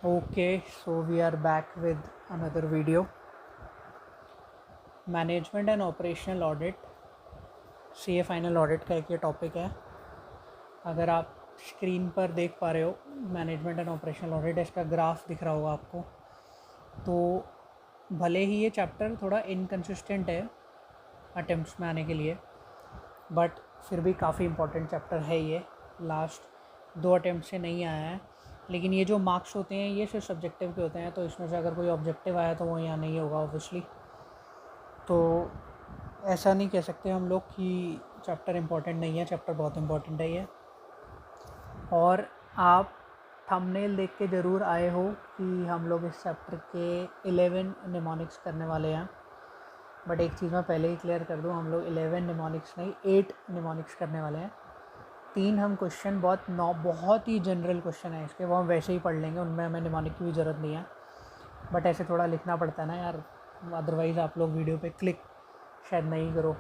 Okay, so we are back with another video. Management and operational audit, CA final audit का एक ये topic है। अगर आप स्क्रीन पर देख पा रहे हो मैनेजमेंट एंड ऑपरेशनल ऑडिट, इसका ग्राफ दिख रहा होगा आपको। तो भले ही ये चैप्टर थोड़ा इनकन्सिस्टेंट है अटेम्प्ट्स में आने के लिए, बट फिर भी काफ़ी इम्पोर्टेंट चैप्टर है ये। लास्ट 2 अटेम्प्ट से नहीं आया है, लेकिन ये जो मार्क्स होते हैं ये सिर्फ सब्जेक्टिव के होते हैं, तो इसमें से अगर कोई ऑब्जेक्टिव आया तो वो यहाँ नहीं होगा ऑब्वियसली। तो ऐसा नहीं कह सकते हम लोग कि चैप्टर इम्पोर्टेंट नहीं है, चैप्टर बहुत इम्पोर्टेंट है ये। और आप थंबनेल देख के ज़रूर आए हो कि हम लोग इस चैप्टर के 11 निमोनिक्स करने वाले हैं, बट एक चीज़ मैं पहले ही क्लियर कर दूं, हम लोग 11 निमोनिक्स नहीं 8 निमोनिक्स करने वाले हैं। 3 हम क्वेश्चन बहुत ही जनरल क्वेश्चन है इसके, वो हम वैसे ही पढ़ लेंगे, उनमें हमें निमोनिक की भी ज़रूरत नहीं है। बट ऐसे थोड़ा लिखना पड़ता है ना यार, अदरवाइज़ आप लोग वीडियो पे क्लिक शायद नहीं करो,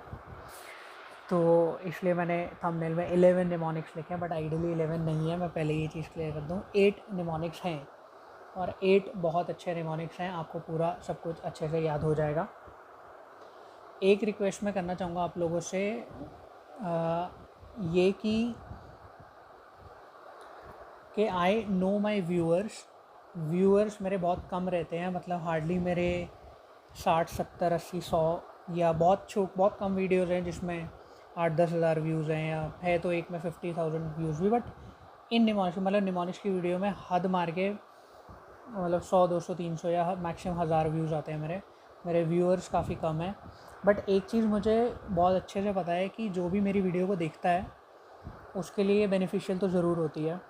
तो इसलिए मैंने थंबनेल में 11 निमोनिक्स लिखे हैं, बट आइडियली 11 नहीं है। मैं पहले ये चीज़ क्लियर कर दूँ, 8 निमोनिक्स हैं और 8 बहुत अच्छे निमोनिक्स हैं, आपको पूरा सब कुछ अच्छे से याद हो जाएगा। एक रिक्वेस्ट मैं करना चाहूँगा आप लोगों से, ये कि आई नो माई व्यूअर्स मेरे बहुत कम रहते हैं, मतलब हार्डली मेरे 60 70 80 100 या बहुत कम वीडियोज़ हैं जिसमें 8-10 हज़ार व्यूज़ हैं, या है तो एक में 50,000 व्यूज़ भी। बट इन निमोनिक्स की वीडियो में हद मार के मतलब 100 200 300 या मैक्सिमम 1000 व्यूज़ आते हैं। मेरे व्यूअर्स काफ़ी कम हैं। बट एक चीज़ मुझे बहुत अच्छे से पता है कि जो भी मेरी वीडियो को देखता है उसके लिए बेनिफिशियल तो ज़रूर होती है,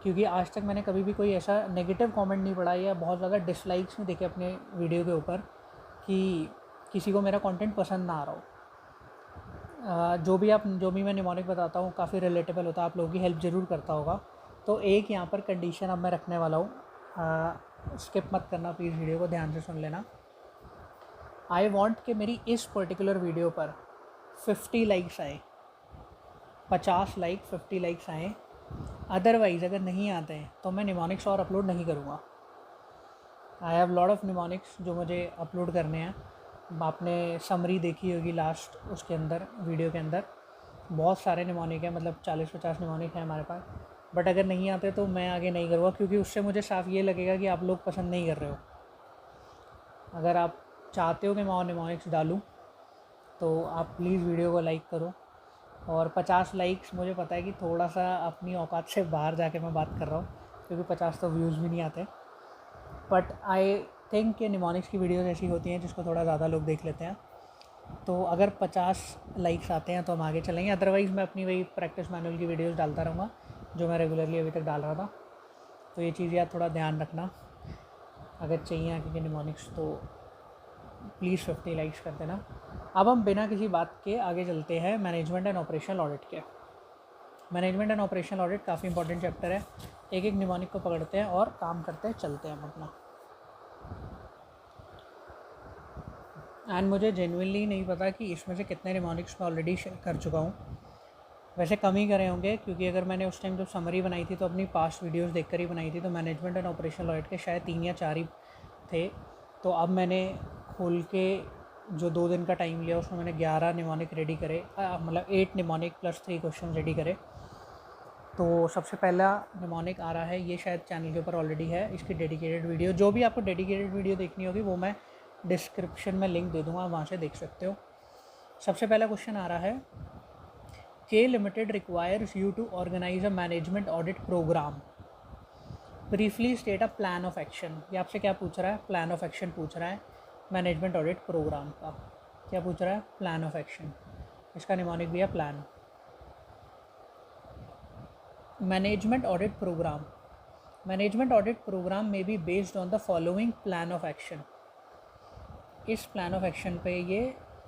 क्योंकि आज तक मैंने कभी भी कोई ऐसा नेगेटिव कमेंट नहीं पढ़ा या बहुत ज़्यादा डिसलाइक्स नहीं देखे अपने वीडियो के ऊपर कि किसी को मेरा कंटेंट पसंद ना आ रहा हो। जो भी मैं निमोनिक बताता हूँ काफ़ी रिलेटेबल होता है, आप लोगों की हेल्प ज़रूर करता होगा। तो एक यहाँ पर कंडीशन अब मैं रखने वाला हूँ, स्किप मत करना प्लीज़, वीडियो को ध्यान से सुन लेना। आई वॉन्ट कि मेरी इस पर्टिकुलर वीडियो पर 50 लाइक्स आए, 50 लाइक 50 लाइक्स आए। अदरवाइज़ अगर नहीं आते हैं तो मैं निमोनिक्स और अपलोड नहीं करूँगा। I have lot of mnemonics जो मुझे अपलोड करने हैं। आपने समरी देखी होगी लास्ट, उसके अंदर वीडियो के अंदर बहुत सारे निमोनिक हैं, मतलब 40-50 निमोनिक हैं हमारे पास। बट अगर नहीं आते तो मैं आगे नहीं करूँगा, क्योंकि उससे मुझे साफ ये लगेगा कि आप लोग पसंद नहीं कर रहे हो। अगर आप चाहते हो कि मैं और निमोनिक्स डालूँ तो आप प्लीज़ वीडियो को लाइक करो। और 50 लाइक्स मुझे पता है कि थोड़ा सा अपनी औकात से बाहर जाके मैं बात कर रहा हूँ, क्योंकि 50 तो व्यूज़ भी नहीं आते। बट आई थिंक कि निमोनिक्स की वीडियोज़ ऐसी होती हैं जिसको थोड़ा ज़्यादा लोग देख लेते हैं। तो अगर 50 लाइक्स आते हैं तो हम आगे चलेंगे, अदरवाइज़ मैं अपनी वही प्रैक्टिस मैनुअल की वीडियोज़ डालता रहूँगा जो मैं रेगुलरली अभी तक डाल रहा था। तो ये चीज़ यार थोड़ा ध्यान रखना, अगर चाहिए आगे के निमोनिक्स तो प्लीज़ 50 लाइक्स कर देना। अब हम बिना किसी बात के आगे चलते हैं मैनेजमेंट एंड ऑपरेशनल ऑडिट के। मैनेजमेंट एंड ऑपरेशनल ऑडिट काफ़ी इंपॉर्टेंट चैप्टर है। एक एक निमोनिक को पकड़ते हैं और काम करते चलते हैं अपना। एंड मुझे जेन्युइनली नहीं पता कि इसमें से कितने निमोनिक्स मैं ऑलरेडी शेयर कर चुका हूँ। वैसे कम ही करे होंगे, क्योंकि अगर मैंने उस टाइम जब समरी बनाई थी तो अपनी पास्ट वीडियोस देखकर ही बनाई थी, तो मैनेजमेंट एंड ऑपरेशनल ऑडिट के शायद 3 या 4 ही थे। तो अब मैंने खोल के जो 2 दिन का टाइम लिया उसमें मैंने 11 निमोनिक रेडी करे, मतलब 8 निमोनिक प्लस 3 क्वेश्चन रेडी करे। तो सबसे पहला निमोनिक आ रहा है, ये शायद चैनल के ऊपर ऑलरेडी है, इसकी डेडिकेटेड वीडियो। जो भी आपको डेडिकेटेड वीडियो देखनी होगी वो मैं डिस्क्रिप्शन में लिंक दे दूँगा, वहाँ से देख सकते हो। सबसे पहला क्वेश्चन आ रहा है, K Limited requires you to organize a management audit program. Briefly state a plan of action. ये आपसे क्या पूछ रहा है? प्लान ऑफ एक्शन पूछ रहा है मैनेजमेंट ऑडिट प्रोग्राम का। क्या पूछ रहा है? Plan of action. इसका निमोनिक भी है plan. Management audit program. Management audit program में be based on the following plan of action. इस प्लान ऑफ एक्शन पे ये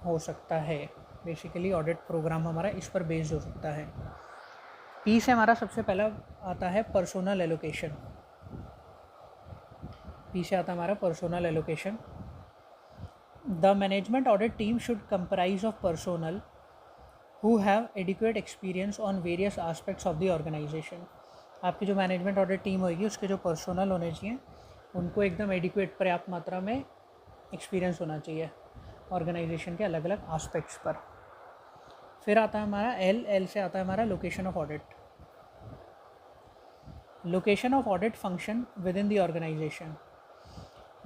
हो सकता है, बेसिकली ऑडिट प्रोग्राम हमारा इस पर बेस्ड हो सकता है। पी से हमारा सबसे पहला आता है पर्सोनल एलोकेशन। पी से आता है हमारा personnel allocation. The management audit team should comprise of personnel who have adequate experience on various aspects of the organisation. आपकी जो मैनेजमेंट ऑडिट टीम होगी उसके जो पर्सनल होने चाहिए उनको एकदम एडिक्वेट पर्याप्त मात्रा में एक्सपीरियंस होना चाहिए ऑर्गेनाइजेशन के अलग अलग एस्पेक्ट्स पर। फिर आता है हमारा एल से आता है हमारा location of audit. Location of audit function within the organisation.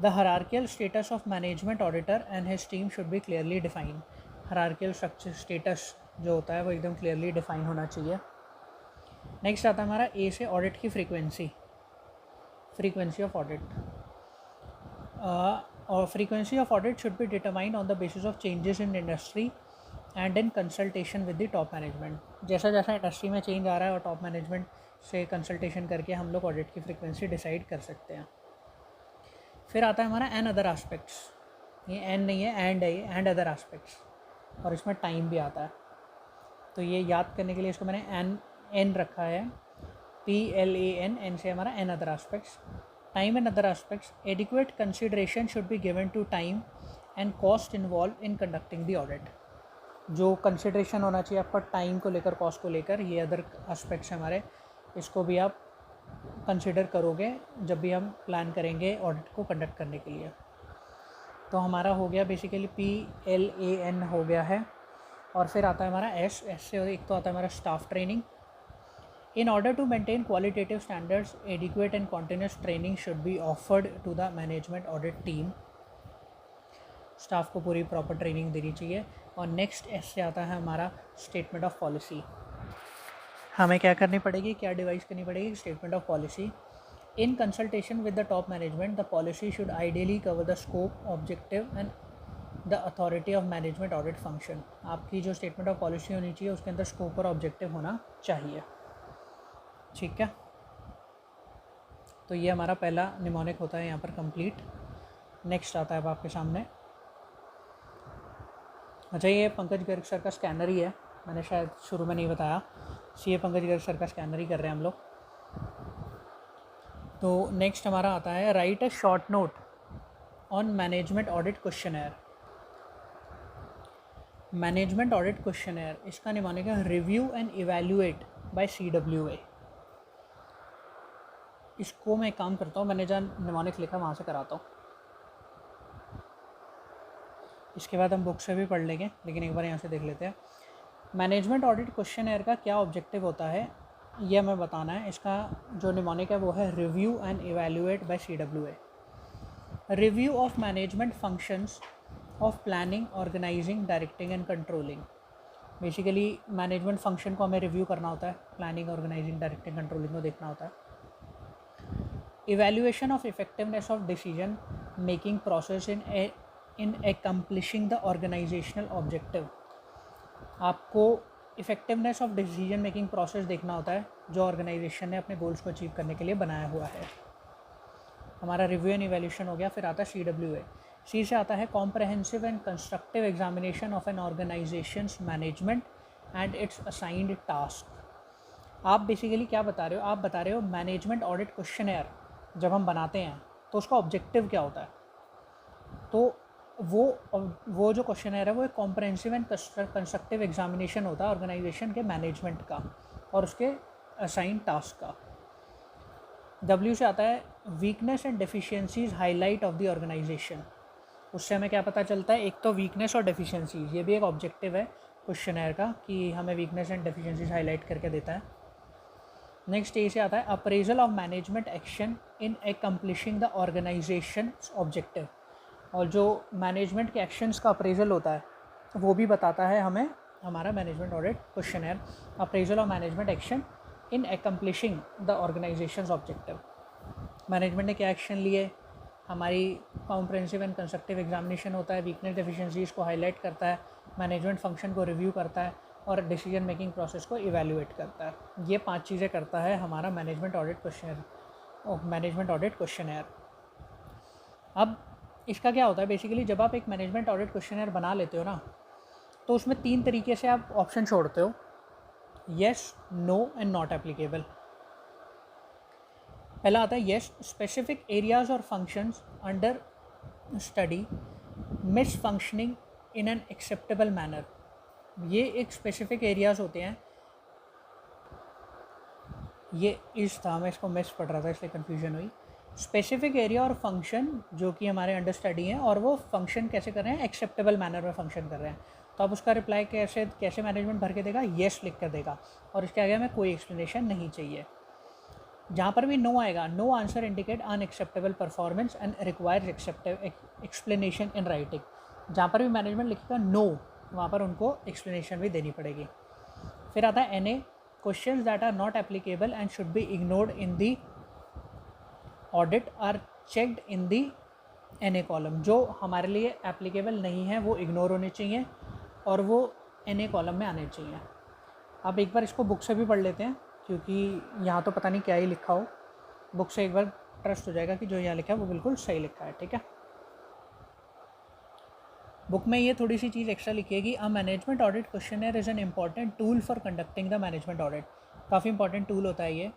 The hierarchical status of management auditor and his team should be clearly define. Hierarchical structure status जो होता है वो एकदम क्लियरली डिफाइन होना चाहिए। नेक्स्ट आता है हमारा ए से ऑडिट की फ्रीक्वेंसी ऑफ ऑडिट। और frequency of audit should be determined on the basis of changes in industry and in consultation with the top management. जैसा जैसा इंडस्ट्री में चेंज आ रहा है और टॉप मैनेजमेंट से कंसल्टेशन करके हम लोग ऑडिट की फ्रीक्वेंसी डिसाइड कर सकते हैं। फिर आता है हमारा एंड अदर एस्पेक्ट्स। ये एंड नहीं है, एंड है ये, एंड अदर एस्पेक्ट्स, और इसमें टाइम भी आता है। तो ये याद करने के लिए इसको मैंने एन रखा है, PLAN, एन से हमारा N other aspects. Time and other aspects. Adequate consideration should be given to time and cost involve in conducting the audit. जो कंसिडरेशन होना चाहिए आपका टाइम को लेकर, कॉस्ट को लेकर, ये अदर एस्पेक्ट्स हमारे, इसको भी आप कंसिडर करोगे जब भी हम प्लान करेंगे ऑडिट को कंडक्ट करने के लिए। तो हमारा हो गया बेसिकली PLAN हो गया है। और फिर आता है हमारा एस से एक तो आता है हमारा staff training. In order to maintain qualitative standards, adequate and continuous training should be offered to the management audit team. Staff को पूरी प्रॉपर ट्रेनिंग देनी चाहिए। और नेक्स्ट एस से आता है हमारा स्टेटमेंट ऑफ पॉलिसी। हमें क्या करनी पड़ेगी, क्या डिवाइस करनी पड़ेगी, statement of policy. In consultation with the top management the policy should ideally cover the scope, objective and the authority of management audit function. आपकी जो स्टेटमेंट ऑफ पॉलिसी होनी चाहिए उसके अंदर स्कोप और ऑब्जेक्टिव होना चाहिए। ठीक है, तो ये हमारा पहला निमोनिक होता है यहाँ पर कंप्लीट। नेक्स्ट आता है अब आपके सामने, अच्छा ये पंकज गर्ग सर का स्कैनर ही है, मैंने शायद शुरू में नहीं बताया। ये पंकज गर्ग सर का स्कैनर ही कर रहे हैं हम लोग। तो नेक्स्ट हमारा आता है write a short note on management audit questionnaire. Management audit questionnaire, इसका निमोनिक है review and evaluate by CWA। इसको मैं काम करता हूँ, मैंने जहाँ निमोनिक लिखा वहाँ से कराता हूँ। इसके बाद हम बुक से भी पढ़ लेंगे, लेकिन एक बार यहाँ से देख लेते हैं। मैनेजमेंट ऑडिट क्वेश्चनर का क्या ऑब्जेक्टिव होता है ये हमें बताना है। इसका जो निमोनिक है वो है review and evaluate by CWA। Review of management functions of planning, organising, directing and controlling. Basically management function को हमें रिव्यू करना होता है, प्लानिंग, ऑर्गेनाइजिंग, डायरेक्टिंग, कंट्रोलिंग को देखना होता है। Evaluation of effectiveness of decision making process in accomplishing the organisational objective. आपको effectiveness of decision making process देखना होता है जो ऑर्गेनाइजेशन ने अपने गोल्स को अचीव करने के लिए बनाया हुआ है। हमारा रिव्यू एंड इवैल्यूएशन हो गया। फिर आता है CWA। सी से आता है comprehensive and constructive examination of an organisation's management and its assigned task. आप बेसिकली क्या बता रहे हो, आप बता रहे हो मैनेजमेंट ऑडिट क्वेश्चनर जब हम बनाते हैं तो उसका ऑब्जेक्टिव क्या होता है। तो वो जो क्वेश्चनर है वो एक कॉम्प्रहेंसिव एंड कंस्ट्रक्टिव एग्जामिनेशन होता है ऑर्गेनाइजेशन के मैनेजमेंट का और उसके असाइन टास्क का। W से आता है weakness and deficiencies highlight of the organisation. उससे हमें क्या पता चलता है, एक तो वीकनेस और डेफिशिएंसीज, ये भी एक ऑब्जेक्टिव है क्वेश्चनर का कि हमें वीकनेस एंड डेफिशिएंसीज हाईलाइट करके देता है। नेक्स्ट ए से आता है appraisal of management action in accomplishing the organisation objective. और जो मैनेजमेंट के एक्शंस का अप्रेजल होता है वो भी बताता है हमें हमारा management audit questionnaire. Appraisal of management action in accomplishing the organisations objective. Management ने क्या एक्शन लिए, हमारी कॉम्प्रहेंसिव एंड कंस्ट्रक्टिव एग्जामिनेशन होता है, वीकनेस डेफिशिएंसीज को हाईलाइट करता है, मैनेजमेंट फंक्शन को रिव्यू करता है और डिसीजन मेकिंग प्रोसेस को इवैल्यूएट करता है। ये 5 चीज़ें करता है हमारा मैनेजमेंट ऑडिट क्वेश्चनर। अब इसका क्या होता है, बेसिकली जब आप एक मैनेजमेंट ऑडिट क्वेश्चनर बना लेते हो ना तो उसमें 3 तरीके से आप ऑप्शन छोड़ते हो, yes, no and not applicable. पहला आता है येस, स्पेसिफिक एरियाज और functions under study misfunctioning in an acceptable manner. ये एक स्पेसिफिक एरियाज होते हैं ये इस था, मैं इसको मिस पढ़ रहा था इसलिए कन्फ्यूजन हुई। स्पेसिफिक एरिया और फंक्शन जो कि हमारे अंडर स्टडी हैं, और वो फंक्शन कैसे कर रहे हैं, एक्सेप्टेबल मैनर में फंक्शन कर रहे हैं। तो अब उसका रिप्लाई कैसे मैनेजमेंट भर के देगा, येस लिख कर देगा, और इसके आगे हमें कोई एक्सप्लेनेशन नहीं चाहिए। जहाँ पर भी नो आएगा, no answer indicate unacceptable performance and requires explanation in writing. जहाँ पर भी मैनेजमेंट लिखेगा नो, वहाँ पर उनको एक्सप्लेनेशन भी देनी पड़ेगी। फिर आता है NA, questions that are not applicable and should be ignored in the audit are checked in the NA column. जो हमारे लिए एप्लीकेबल नहीं है वो इग्नोर होने चाहिए और वो NA कॉलम में आने चाहिए। अब एक बार इसको बुक से भी पढ़ लेते हैं, क्योंकि यहाँ तो पता नहीं क्या ही लिखा हो, बुक से एक बार ट्रस्ट हो जाएगा कि जो यहाँ लिखा है वो बिल्कुल सही लिखा है। ठीक है, बुक में ये थोड़ी सी चीज़ एक्स्ट्रा लिखी है कि a management audit questionnaire is an important tool for conducting the management audit. काफ़ी इंपॉर्टेंट टूल होता है ये।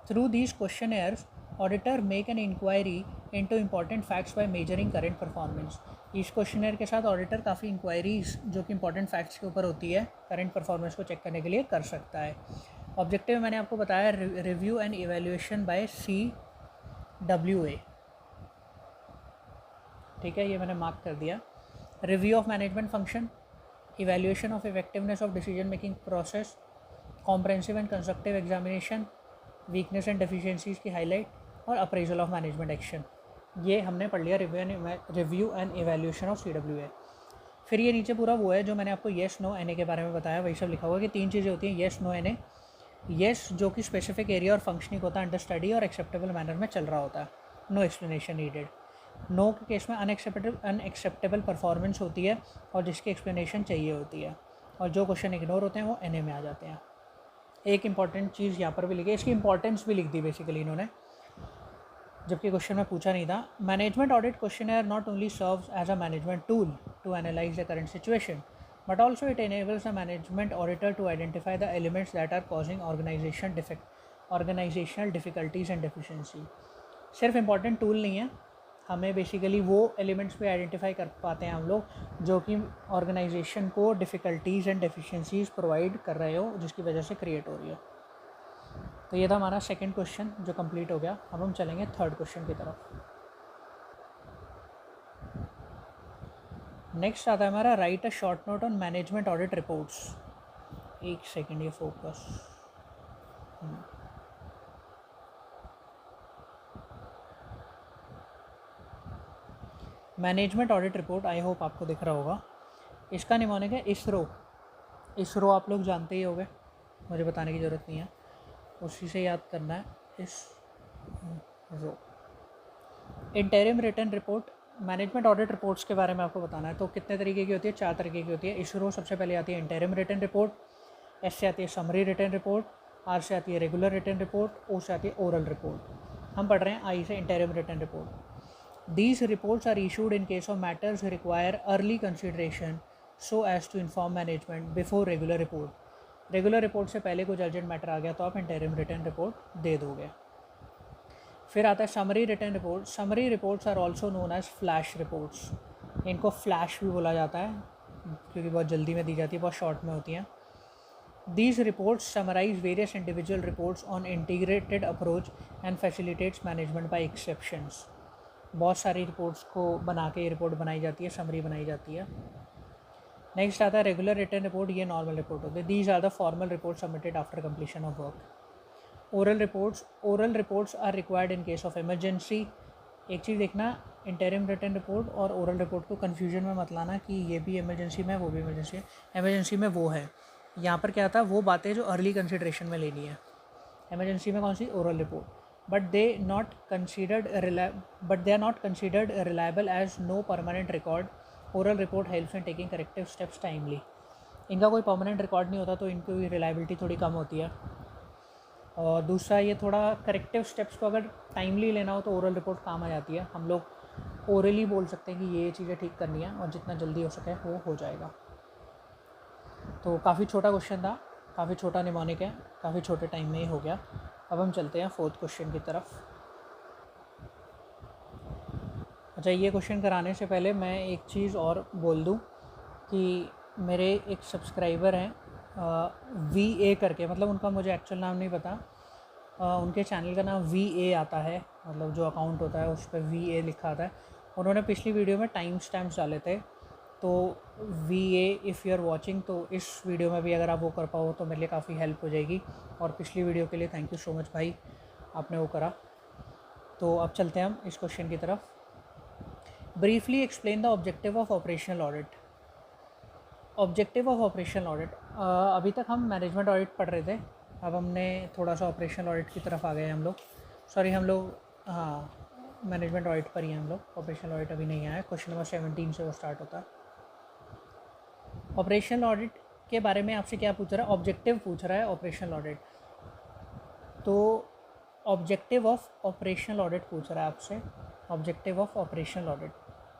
Through these questionnaires auditor make an inquiry into important facts by measuring current performance. इस क्वेश्चनर के साथ ऑडिटर काफ़ी inquiries जो कि इंपॉर्टेंट फैक्ट्स के ऊपर होती है, करंट परफॉर्मेंस को चेक करने के लिए कर सकता है। ऑब्जेक्टिव मैंने आपको बताया, review and evaluation by CWA। ठीक है, ये मैंने मार्क कर दिया। Review of management function, evaluation of effectiveness of decision making process, comprehensive and constructive examination, weakness and deficiencies की हाईलाइट, और अप्रेजल ऑफ मैनेजमेंट एक्शन। ये हमने पढ़ लिया, review and evaluation of CWA। फिर ये नीचे पूरा वो है जो मैंने आपको येस नो NA के बारे में बताया, वही सब लिखा हुआ है कि 3 चीज़ें होती हैं, येस नो NA। येस जो कि स्पेसिफिक एरिया और फंक्शनिंग होता है, अंडर स्टडी और एक्सेप्टेबल मैनर में चल रहा होता है, नो एक्सप्लेनेशन नीडेड। नो के केस में अनएक्सेप्टेबल परफॉर्मेंस होती है और जिसकी एक्सप्लेनेशन चाहिए होती है, और जो क्वेश्चन इग्नोर होते हैं वो NA में आ जाते हैं। एक इंपॉर्टेंट चीज़ यहाँ पर भी लिखी है, इसकी इंपॉर्टेंस भी लिख दी बेसिकली इन्होंने, जबकि क्वेश्चन में पूछा नहीं था। Management audit questionnaire not only serves as a management tool to analyse the current situation, but also it enables a management auditor to identify the elements that are causing organizational difficulties and deficiency। सिर्फ important tool नहीं है, हमें basically वो elements पे identify कर पाते हैं हम लोग जो कि ऑर्गेनाइजेशन को डिफ़िकल्टीज़ एंड डेफिशिएंसीज प्रोवाइड कर रहे हो, जिसकी वजह से क्रिएट हो रही है। तो ये था हमारा सेकंड क्वेश्चन जो कंप्लीट हो गया। अब हम चलेंगे थर्ड क्वेश्चन की तरफ। नेक्स्ट आता है हमारा, right a short note on management audit reports. एक सेकेंड, ये focus. Management audit report, I hope आपको दिख रहा होगा। इसका निमोनिक है इसरो आप लोग जानते ही होंगे, मुझे बताने की ज़रूरत नहीं है, उसी से याद करना है, ISRO. Interim return report, management audit reports के बारे में आपको बताना है। तो कितने तरीके की होती है, 4 तरीके की होती है। इसरो सबसे पहले आती है इंटरिम रिटर्न रिपोर्ट, S से आती है समरी रिटर्न रिपोर्ट, R से आती है रेगुलर रिटर्न रिपोर्ट, O से आती है ओरल रिपोर्ट। हम पढ़ रहे हैं I से interim return report. These reports are issued in case of matters require early consideration so as to inform management before regular report। Regular report से पहले कुछ अर्जेंट मैटर आ गया तो आप इंटरिम रिटर्न रिपोर्ट दे दोगे। फिर आता है summary return report. Summary reports are also known as flash reports. इनको फ्लैश भी बोला जाता है क्योंकि बहुत जल्दी में दी जाती है, बहुत शॉर्ट में होती हैं। These reports summarize various individual reports on integrated approach and facilitates management by exceptions। बहुत सारी रिपोर्ट्स को बना के ये रिपोर्ट बनाई जाती है, समरी बनाई जाती है। नेक्स्ट आता है रेगुलर रिटर्न रिपोर्ट, ये नॉर्मल रिपोर्ट होती है। These are the formal report submitted after completion of work. Oral reports are required in case of emergency. एक चीज़ देखना, इंटरिम रिटर्न रिपोर्ट और ओरल रिपोर्ट को कन्फ्यूजन में मत लाना कि ये भी इमरजेंसी में है वो भी इमरजेंसी है। इमरजेंसी में वो है, यहाँ पर क्या था, वो बातें जो अर्ली कंसिडरेशन में लेनी है। इमरजेंसी में कौन सी, oral report. But they are not considered reliable as no permanent record. Oral report helps in taking corrective steps timely. इनका कोई परमानेंट रिकॉर्ड नहीं होता तो इनकी रिलायबिलिटी थोड़ी कम होती है। और दूसरा, ये थोड़ा करेक्टिव स्टेप्स को अगर टाइमली लेना हो तो ओरल रिपोर्ट काम आ जाती है। हम लोग ओरली बोल सकते हैं कि ये चीज़ें ठीक करनी है और जितना जल्दी हो सके वो हो जाएगा। तो काफ़ी छोटा क्वेश्चन था, काफ़ी छोटा निमोनिक है, काफ़ी छोटे टाइम में ही हो गया। अब हम चलते हैं फोर्थ क्वेश्चन की तरफ। अच्छा, ये क्वेश्चन कराने से पहले मैं एक चीज़ और बोल दूं कि मेरे एक सब्सक्राइबर हैं VA करके, मतलब उनका मुझे एक्चुअल नाम नहीं पता, उनके चैनल का नाम VA आता है, मतलब जो अकाउंट होता है उस पर VA लिखा आता है। उन्होंने पिछली वीडियो में टाइम स्टैम्प्स डाले थे, तो VA if you are watching, तो इस वीडियो में भी अगर आप वो कर पाओ तो मेरे लिए काफ़ी हेल्प हो जाएगी। और पिछली वीडियो के लिए थैंक यू सो मच भाई, आपने वो करा। तो अब चलते हैं हम इस क्वेश्चन की तरफ। Briefly explain the objective of operational audit. Objective of operational audit, अभी तक हम मैनेजमेंट ऑडिट पढ़ रहे थे, अब हमने थोड़ा सा ऑपरेशनल ऑडिट की तरफ आ गए हम लोग। सॉरी, हम लोग हाँ मैनेजमेंट ऑडिट पर ही हैं हम लोग, ऑपरेशनल ऑडिट अभी नहीं आया। क्वेश्चन नंबर 17 से वो स्टार्ट होता है। ऑपरेशनल ऑडिट के बारे में आपसे क्या पूछ रहा है? ऑब्जेक्टिव पूछ रहा है ऑपरेशनल ऑडिट। तो ऑब्जेक्टिव ऑफ ऑपरेशनल ऑडिट पूछ रहा है आपसे, objective of operational audit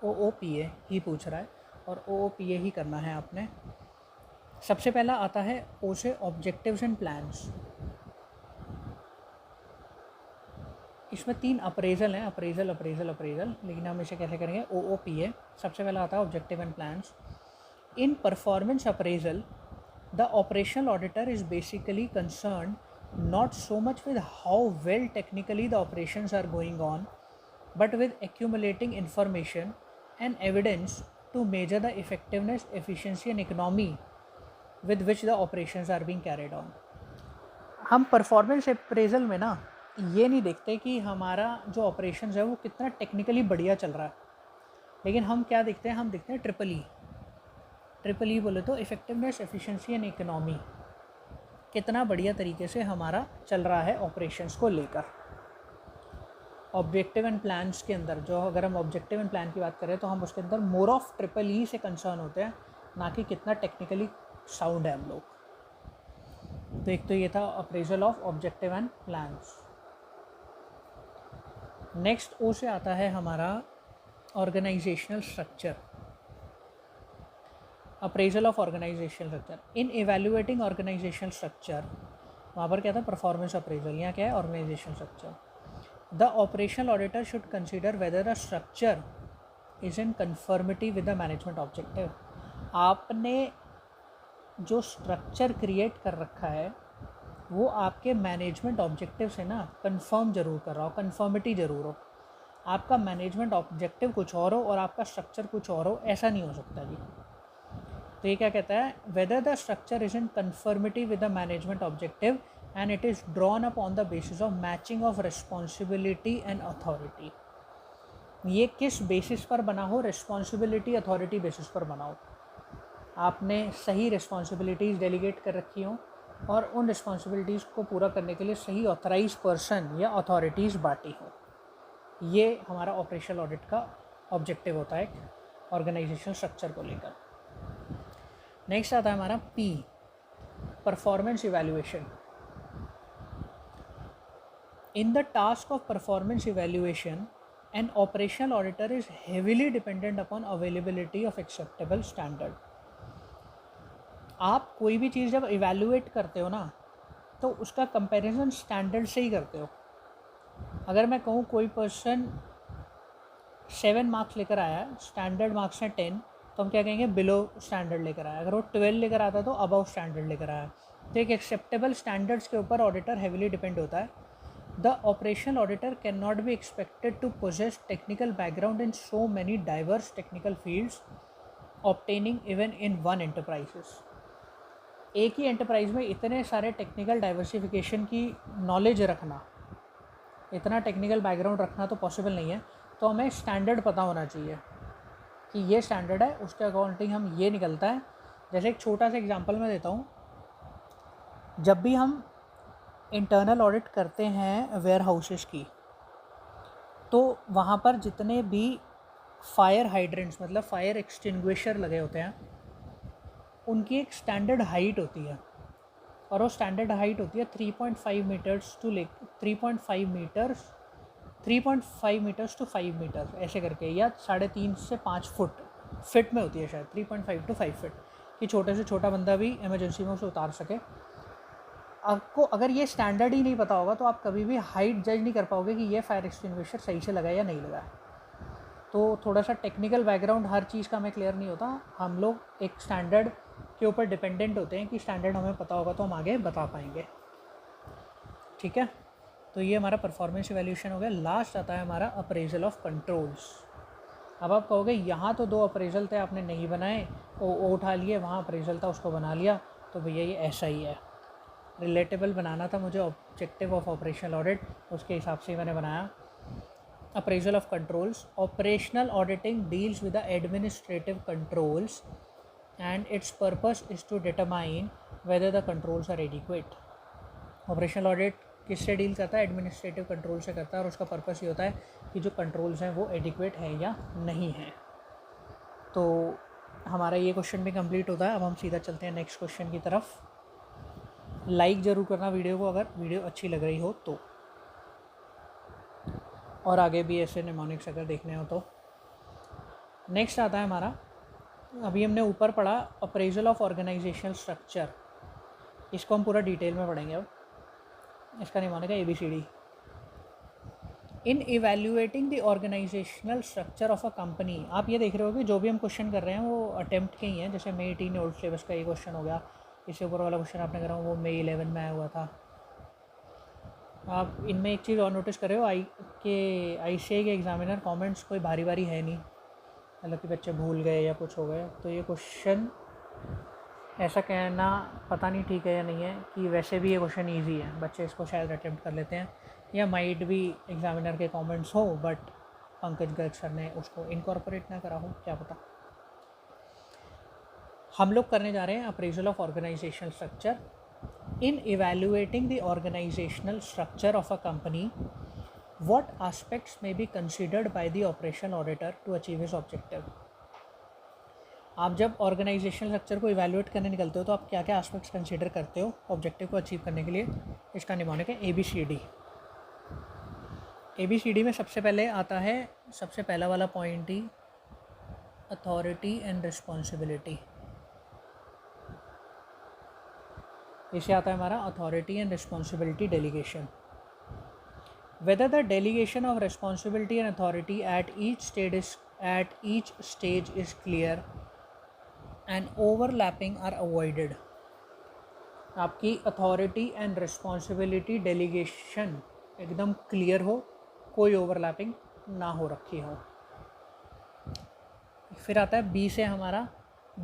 OOPA ही पूछ रहा है, और OOPA ही करना है आपने। सबसे पहला आता है O से ऑब्जेक्टिव्स एंड प्लान्स। इसमें 3 अप्रेजल हैं, अप्रेजल अप्रेजल अप्रेजल, लेकिन हम इसे कैसे करेंगे? OOPA। सबसे पहला आता है objective and plans. In performance appraisal the operational auditor is basically concern not so much with how well technically the operations are going on, but with accumulating information and evidence to measure the effectiveness, efficiency and economy with which the operations are being carried on. हम performance appraisal में ना ये नहीं देखते कि हमारा जो operations है वो कितना टेक्निकली बढ़िया चल रहा है, लेकिन हम क्या देखते हैं? हम देखते हैं ट्रिपल ई बोले तो इफेक्टिवनेस, एफिशिएंसी एंड इकोनॉमी, कितना बढ़िया तरीके से हमारा चल रहा है ऑपरेशंस को लेकर। ऑब्जेक्टिव एंड प्लान्स के अंदर जो, अगर हम ऑब्जेक्टिव एंड प्लान की बात करें तो हम उसके अंदर मोर ऑफ ट्रिपल ई से कंसर्न होते हैं, ना कि कितना टेक्निकली साउंड है हम लोग। तो एक तो ये था appraisal of objective and plans. Next O से आता है हमारा organizational structure, appraisal of organizational structure. In evaluating organizational structure, वहाँ पर क्या था? Performance appraisal. यहाँ क्या है? Organizational structure. The operational auditor should consider whether the structure is in conformity with the management objective. आपने जो स्ट्रक्चर क्रिएट कर रखा है वो आपके मैनेजमेंट ऑब्जेक्टिव से ना कंफर्म जरूर कर रहा हो, कंफर्मिटी ज़रूर हो। आपका मैनेजमेंट ऑब्जेक्टिव कुछ और हो और आपका स्ट्रक्चर कुछ और हो, ऐसा नहीं हो सकता जी। तो ये क्या कहता है? Whether the structure is in conformity with the management objective and it is drawn up on the basis of matching of responsibility and authority. ये किस बेसिस पर बना हो? रिस्पॉन्सिबिलिटी अथॉरिटी बेसिस पर बना हो। आपने सही रिस्पॉन्सिबिलिटीज़ डेलीगेट कर रखी हों और उन रिस्पॉन्सिबिलिटीज़ को पूरा करने के लिए सही ऑथराइज पर्सन या अथॉरिटीज़ बांटी हों। ये हमारा ऑपरेशनल ऑडिट का ऑब्जेक्टिव होता है ऑर्गेनाइजेशनल स्ट्रक्चर को लेकर। नेक्स्ट आता है हमारा P, performance evaluation. In the task of performance evaluation N operational auditor is heavily dependent upon availability of acceptable standard. आप कोई भी चीज़ जब इवैल्यूएट करते हो ना, तो उसका कंपैरिजन स्टैंडर्ड से ही करते हो। अगर मैं कहूँ कोई पर्सन 7 मार्क्स लेकर आया, स्टैंडर्ड मार्क्स हैं 10, तो हम क्या कहेंगे? बिलो स्टैंडर्ड लेकर आया। अगर वो 12 लेकर आता तो अबव स्टैंडर्ड लेकर आया। तो एक एक्सेप्टेबल स्टैंडर्ड्स के ऊपर ऑडिटर हेविली डिपेंड होता है। The operational auditor can not be expected to possess technical background in so many diverse technical fields obtaining even in one enterprises. एक ही एंटरप्राइज में इतने सारे टेक्निकल डाइवर्सिफिकेशन की नॉलेज रखना, इतना टेक्निकल बैकग्राउंड रखना तो पॉसिबल नहीं है। तो हमें स्टैंडर्ड पता होना चाहिए कि ये स्टैंडर्ड है, उसके अकॉर्डिंग हम ये निकलता है। जैसे एक छोटा सा एग्जांपल मैं देता हूँ, जब भी हम इंटरनल ऑडिट करते हैं वेयर हाउसेस की, तो वहाँ पर जितने भी फायर हाइड्रेंट्स मतलब फायर एक्सटिंग्विशर लगे होते हैं, उनकी एक स्टैंडर्ड हाइट होती है, और वो स्टैंडर्ड हाइट होती है 3.5 meters to 3.5 meters to 5 meters ऐसे करके, या 3.5 से 5 फुट फिट में होती है शायद, 3.5 to 5 फिट, कि छोटे से छोटा बंदा भी इमरजेंसी में उसे उतार सके। आपको अगर ये स्टैंडर्ड ही नहीं पता होगा तो आप कभी भी हाइट जज नहीं कर पाओगे कि ये फायर एक्सटिंग्विशर सही से लगा या नहीं लगा। तो थोड़ा सा टेक्निकल बैकग्राउंड हर चीज़ का हमें क्लियर नहीं होता। हम लोग एक स्टैंडर्ड के ऊपर डिपेंडेंट होते हैं कि स्टैंडर्ड हमें पता होगा तो हम आगे बता पाएंगे। ठीक है, तो ये हमारा परफॉर्मेंस इवैल्यूएशन हो गया। लास्ट आता है हमारा अप्रेजल ऑफ कंट्रोल्स। अब आप कहोगे यहाँ तो 2 अप्रेजल थे आपने नहीं बनाए, ओ उठा लिए, वहाँ अप्रेजल था उसको बना लिया, तो भैया ये ऐसा ही है। रिलेटेबल बनाना था मुझे ऑब्जेक्टिव ऑफ ऑपरेशनल ऑडिट, उसके हिसाब से ही मैंने बनाया। Appraisal of controls, operational auditing deals with the administrative controls and its purpose is to determine whether the controls are adequate. Operational audit किससे डील करता है? एडमिनिस्ट्रेटिव कंट्रोल से करता है, और उसका पर्पस ये होता है कि जो कंट्रोल्स हैं वो एडिक्वेट हैं या नहीं हैं। तो हमारा ये क्वेश्चन भी कंप्लीट होता है। अब हम सीधा चलते हैं नेक्स्ट क्वेश्चन की तरफ। लाइक ज़रूर करना वीडियो को अगर वीडियो अच्छी लग रही हो तो, और आगे भी ऐसे निमोनिक्स अगर देखने हो तो। नेक्स्ट आता है हमारा, अभी हमने ऊपर पढ़ा अप्रेजल ऑफ ऑर्गेनाइजेशनल स्ट्रक्चर, इसको हम पूरा डिटेल में पढ़ेंगे। अब इसका निमोनिक है ABCD। In evaluating the organizational structure of a company, आप ये देख रहे हो कि जो भी हम क्वेश्चन कर रहे हैं वो अटेम्प्ट के ही हैं। जैसे May 18 ओल्ड सिलेबस का ये क्वेश्चन हो गया, इससे ऊपर वाला क्वेश्चन आपने करा वो May 11 में आया हुआ था। आप इनमें एक चीज़ और नोटिस कर रहे हो, ICAI के एग्जामिनर कमेंट्स कोई भारी भारी है नहीं, मतलब कि बच्चे भूल गए या कुछ हो गए। तो ये क्वेश्चन ऐसा कहना पता नहीं ठीक है या नहीं है कि वैसे भी ये क्वेश्चन इजी है, बच्चे इसको शायद अटेम्प्ट कर लेते हैं, या माइट भी एग्जामिनर के कमेंट्स हो बट पंकज गर्ग सर ने उसको इनकॉर्पोरेट ना करा हो, क्या पता। हम लोग करने जा रहे हैं appraisal of organizational structure. In evaluating the organizational structure of a company, what aspects may be considered by the operational auditor to achieve his objective। आप जब ऑर्गेनाइजेशनल स्ट्रक्चर को इवैल्यूएट करने निकलते हो तो आप क्या क्या एस्पेक्ट्स कंसीडर करते हो ऑब्जेक्टिव को अचीव करने के लिए? इसका निमोनिक है ABCD। ABCD में सबसे पहले आता है, सबसे पहला वाला point he authority and responsibility. इसे आता है हमारा authority and responsibility delegation. Whether the delegation of responsibility and authority at each stage is clear and overlapping are avoided। आपकी अथॉरिटी एंड रिस्पॉन्सिबिलिटी डेलीगेशन एकदम क्लियर हो, कोई ओवरलैपिंग ना हो रखी हो। फिर आता है B से हमारा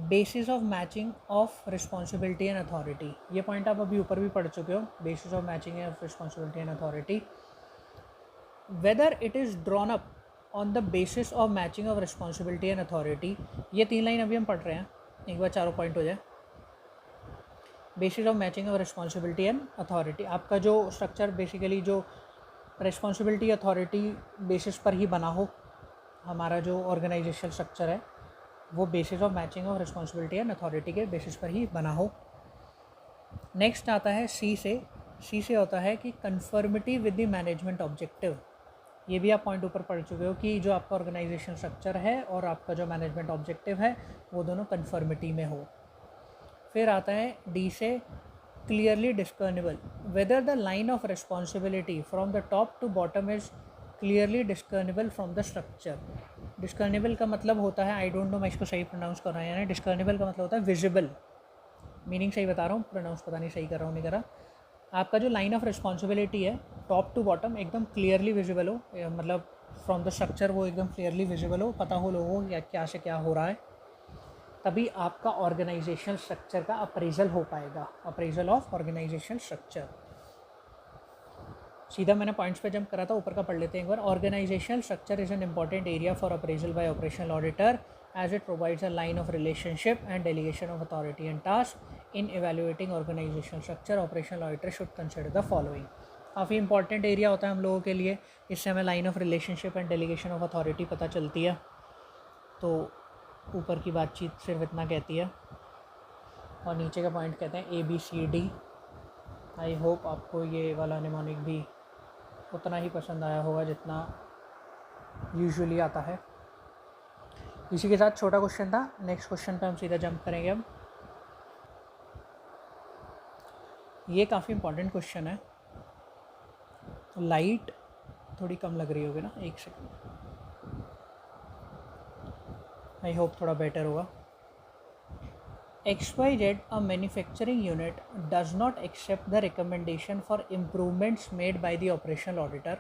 basis of matching of responsibility and authority. ये पॉइंट आप अभी ऊपर भी पढ़ चुके हो, basis of matching of responsibility and authority. Whether it is drawn up on the basis of matching of responsibility and authority, ये 3 लाइन अभी हम पढ़ रहे हैं, एक बार चारों पॉइंट हो जाए। Basis of matching of responsibility and authority, आपका जो स्ट्रक्चर बेसिकली जो रिस्पॉन्सिबिलिटी अथॉरिटी बेसिस पर ही बना हो, हमारा जो ऑर्गेनाइजेशनल स्ट्रक्चर है वो basis of matching of responsibility and authority के बेसिस पर ही बना हो। नेक्स्ट आता है C से होता है कि conformity with the management objective. ये भी आप पॉइंट ऊपर पढ़ चुके हो कि जो आपका ऑर्गेनाइजेशन स्ट्रक्चर है और आपका जो मैनेजमेंट ऑब्जेक्टिव है वो दोनों कन्फर्मिटी में हो। फिर आता है D से clearly discernible, whether the line of responsibility from the top to bottom is clearly discernible from the structure. Discernible का मतलब होता है, आई डोंट नो मैं इसको सही प्रोनाउंस कर रहा हूँ या नहीं। डिस्कर्नेबल का मतलब होता है विजिबल, मीनिंग सही बता रहा हूँ, प्रोनाउंस पता नहीं सही कर रहा हूँ नहीं कर रहा। आपका जो लाइन ऑफ रिस्पॉन्सिबिलिटी है टॉप टू बॉटम एकदम क्लियरली विजिबल हो, मतलब फ्रॉम द स्ट्रक्चर वो एकदम क्लियरली विजिबल हो, पता हो लोगों को क्या से क्या हो रहा है, तभी आपका ऑर्गेनाइजेशनल स्ट्रक्चर का अप्रेजल हो पाएगा। अप्रेजल ऑफ ऑर्गेनाइजेशनल स्ट्रक्चर, सीधा मैंने पॉइंट्स पे जंप करा था, ऊपर का पढ़ लेते हैं एक बार। Organisational structure is an important area for appraisal by operational auditor as it provides a line of relationship and delegation of authority and task. In evaluating organizational structure, operational auditor should consider the following। काफ़ी important area होता है हम लोगों के लिए, इससे हमें line of relationship and delegation of authority पता चलती है। तो ऊपर की बातचीत सिर्फ इतना कहती है और नीचे का पॉइंट कहते हैं ABCD। आई होप आपको ये वाला निमोनिक भी उतना ही पसंद आया होगा जितना यूजुअली आता है। इसी के साथ छोटा क्वेश्चन था। नेक्स्ट क्वेश्चन पे हम सीधा जंप करेंगे। अब ये काफ़ी इंपॉर्टेंट क्वेश्चन है। लाइट थोड़ी कम लग रही होगी ना, एक सेकंड, आई होप थोड़ा बेटर होगा। XYZ, a manufacturing unit, does not accept the recommendation for improvements made by the operational auditor.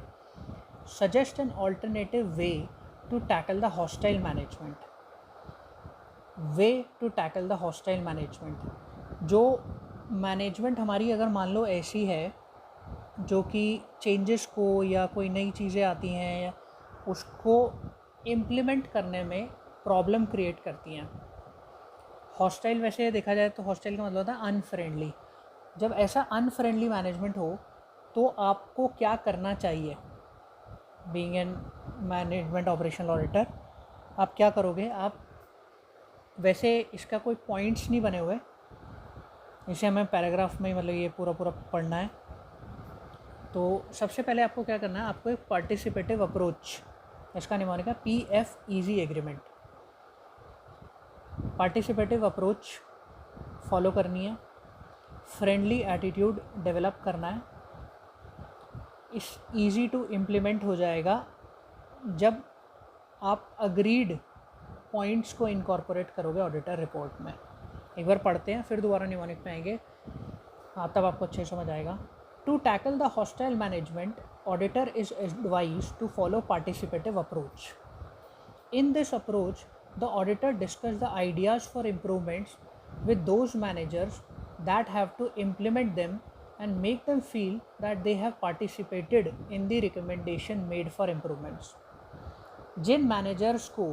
Suggest an alternative way to tackle the hostile management. Way to tackle the hostile management. जो management हमारी अगर मान लो ऐसी है जो कि changes को या कोई नई चीज़ें आती हैं या उसको इम्प्लीमेंट करने में प्रॉब्लम क्रिएट करती हैं. हॉस्टाइल वैसे देखा जाए तो हॉस्टाइल का मतलब होता है अनफ्रेंडली. जब ऐसा अनफ्रेंडली मैनेजमेंट हो तो आपको क्या करना चाहिए? Being an management operational auditor आप क्या करोगे? आप वैसे इसका कोई पॉइंट्स नहीं बने हुए, इसे हमें पैराग्राफ में मतलब ये पूरा पढ़ना है. तो सबसे पहले आपको क्या करना है, आपको एक पार्टिसिपेटिव अप्रोच, इसका निमोनिक है PF easy agreement. Participative approach follow करनी है, फ्रेंडली एटीट्यूड डेवलप करना है. इस ईजी टू इम्प्लीमेंट हो जाएगा जब आप अग्रीड पॉइंट्स को इनकॉर्पोरेट करोगे ऑडिटर रिपोर्ट में. एक बार पढ़ते हैं फिर दोबारा निमोनिक में आएंगे, हाँ तब आपको अच्छे समझ आएगा. To tackle the hostile management, auditor is advise to follow participative approach. In this approach the auditor discuss the ideas for improvements with those managers that have to implement them and make them feel that they have participated in the recommendation made for improvements. जिन managers को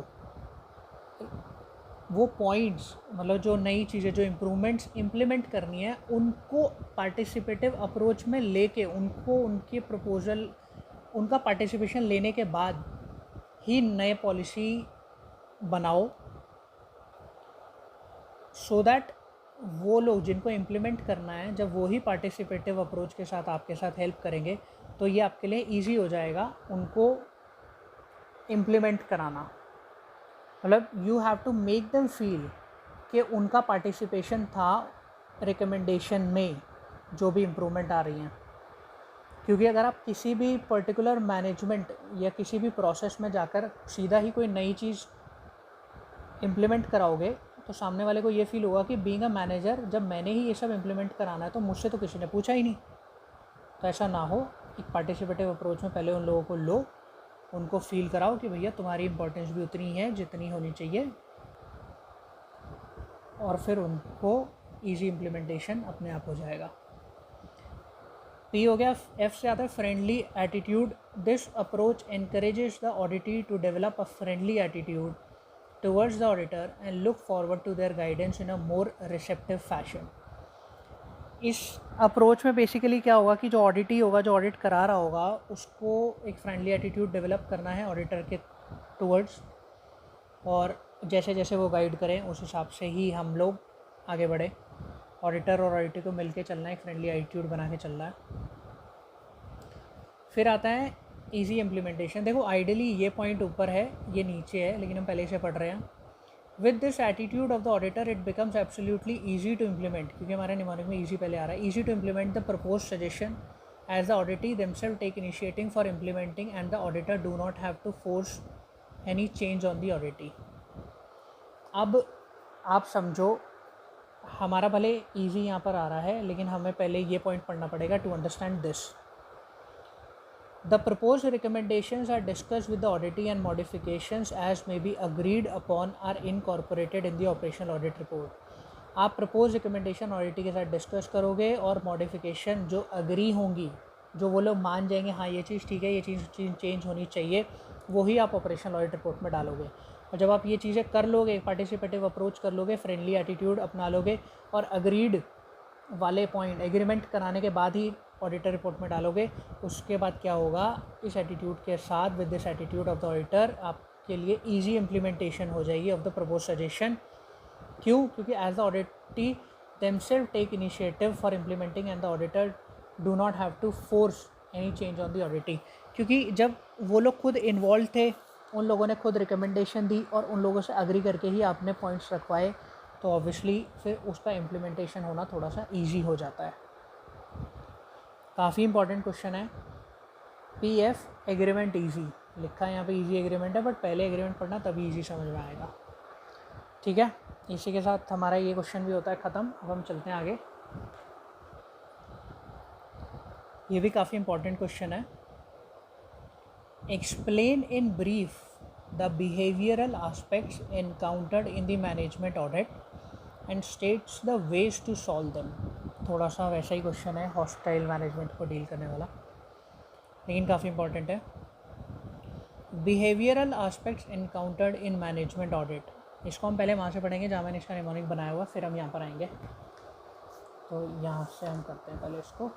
वो points मतलब जो नई चीज़ें जो improvements implement करनी है उनको पार्टिसिपेटिव अप्रोच में लेके उनको उनके प्रपोज़ल उनका पार्टिसिपेशन लेने के बाद ही नए पॉलिसी बनाओ, सो दैट वो लोग जिनको इम्प्लीमेंट करना है जब वो ही पार्टिसिपेटिव अप्रोच के साथ आपके साथ हेल्प करेंगे तो ये आपके लिए इजी हो जाएगा उनको इम्प्लीमेंट कराना. मतलब you have to make them feel कि उनका पार्टिसिपेशन था रिकमेंडेशन में जो भी इम्प्रूवमेंट आ रही हैं. क्योंकि अगर आप किसी भी पर्टिकुलर मैनेजमेंट या किसी भी प्रोसेस में जाकर सीधा ही कोई नई चीज़ इम्प्लीमेंट कराओगे तो सामने वाले को ये फील होगा कि बीइंग अ मैनेजर जब मैंने ही ये सब इम्प्लीमेंट कराना है तो मुझसे तो किसी ने पूछा ही नहीं. तो ऐसा ना हो, एक पार्टिसिपेटिव अप्रोच में पहले उन लोगों को लो, उनको फील कराओ कि भैया तुम्हारी इम्पोर्टेंस भी उतनी है जितनी होनी चाहिए, और फिर उनको ईजी इम्प्लीमेंटेशन अपने आप हो जाएगा. P हो गया. F से आता है friendly attitude. This approach encourages the auditee to develop a friendly attitude towards the auditor and look forward to their guidance in a more receptive fashion. इस अप्रोच में बेसिकली क्या होगा कि जो ऑडिटी होगा, जो ऑडिट करा रहा होगा, उसको एक फ्रेंडली एटीट्यूड डेवलप करना है ऑडिटर के टूवर्ड्स, और जैसे जैसे वो गाइड करें उस हिसाब से ही हम लोग आगे बढ़े. ऑडिटर और ऑडिटर को मिलके चलना है, एक फ्रेंडली एटीट्यूड बना के चलना है. फिर आता है ईजी इम्प्लीमेंटेशन. देखो आइडियली ये पॉइंट ऊपर है, ये नीचे है, लेकिन हम पहले से पढ़ रहे हैं. With this attitude of the auditor it becomes absolutely easy to implement, क्योंकि हमारे निमोनिक में ईजी पहले आ रहा है. Easy to implement the propose suggestion as the auditee themselves take initiating for implementing and the auditor do not have to force any change on the auditee. अब आप समझो, हमारा भले ईजी यहाँ पर आ रहा है लेकिन हमें पहले ये पॉइंट पढ़ना पड़ेगा to understand this. The proposed recommendations are discussed with the auditee and modifications as may be agreed upon are incorporated in the operational audit report. आप प्रपोज रिकमेंडेशन ऑडिटी के साथ डिस्कस करोगे और मॉडिफिकेशन जो अग्री होंगी, जो वो लोग मान जाएंगे हाँ ये चीज़ ठीक है, ये चीज़ चेंज होनी चाहिए, वही आप ऑपरेशनल ऑडिट रिपोर्ट में डालोगे. और जब आप ये चीज़ें कर लोगे, पार्टिसिपेटिव अप्रोच कर लोगे, फ्रेंडली एटीट्यूड अपना लोगे और अग्रीड वाले पॉइंट एग्रीमेंट कराने के बाद ही ऑडिटर रिपोर्ट में डालोगे, उसके बाद क्या होगा, इस एटीट्यूड के साथ with this attitude of the auditor आपके लिए इजी इम्प्लीमेंटेशन हो जाएगी ऑफ द प्रपोज सजेशन. क्यों? क्योंकि as the auditee themselves take initiative for implementing and the auditor do not have to force any change on the auditee. क्योंकि जब वो लोग खुद इन्वॉल्व थे, उन लोगों ने खुद रिकमेंडेशन दी और उन लोगों से एग्री करके ही आपने पॉइंट्स रखवाए, तो ऑब्वियसली फिर उसका इम्प्लीमेंटेशन होना थोड़ा सा ईजी हो जाता है. काफ़ी इंपॉर्टेंट क्वेश्चन है. PF एग्रीमेंट ईजी लिखा है यहाँ पे, ईजी एग्रीमेंट है, बट पहले एग्रीमेंट पढ़ना तभी ईजी समझ में आएगा. ठीक है. इसी के साथ हमारा ये क्वेश्चन भी होता है ख़त्म। अब हम चलते हैं आगे। ये भी काफ़ी इंपॉर्टेंट क्वेश्चन है। Explain in brief the behavioural aspects encountered in the management audit and states the ways to solve them. थोड़ा सा वैसा ही क्वेश्चन है हॉस्टाइल मैनेजमेंट को डील करने वाला, लेकिन काफ़ी इंपॉर्टेंट है। Behavioural aspects encountered in management audit, इसको हम पहले वहाँ से पढ़ेंगे जहाँ मैंने इसका निमोनिक बनाया हुआ, फिर हम यहाँ पर आएंगे। तो यहाँ से हम करते हैं पहले इसको।